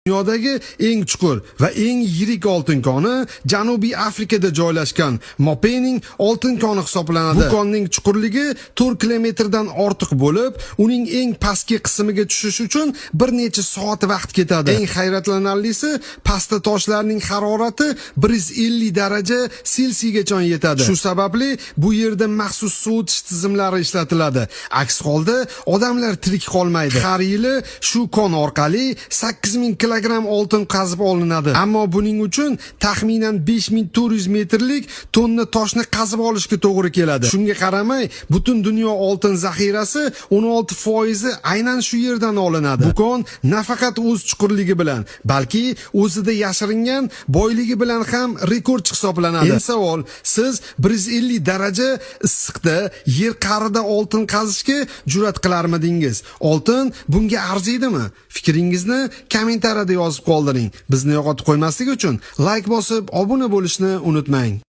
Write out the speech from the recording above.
Dunyodagi eng chuqur va eng yirik oltin koni Janubiy Afrikada joylashgan Mopening oltin koni hisoblanadi. Bu konning chuqurligi 4 kilometrdan ortiq bo'lib, uning eng pastki qismiga tushish uchun bir necha soat vaqt ketadi. Eng hayratlanarlisi, pastda toshlarning harorati 150 daraja Selsiygacha yetadi. Shu sababli bu yerda maxsus sovutish tizimlari ishlatiladi. Aks holda odamlar tirik qolmaydi. Har yili shu kon orqali 8000 kilogramm oltin qazib olinadi. Ammo buning uchun taxminan 5400 metrlik tonna toshni qazib olishga to'g'ri keladi. Shunga qaramay, butun dunyo oltin zaxirasi 16% aynan shu yerdan olinadi. Bu kon nafaqat o'z chuqurligi bilan, balki o'zida yashiringan boyligi bilan ham rekordchi hisoblanadi. Endi savol, siz 150 daraja issiqda yer qa'rida oltin qazishga jur'at qilarmidingiz? Oltin bunga arziydimi? Fikringizni kommentariyada yozib qoldiring. Bizni yo'qotib qo'ymaslik uchun like bosib, obuna bo'lishni unutmang.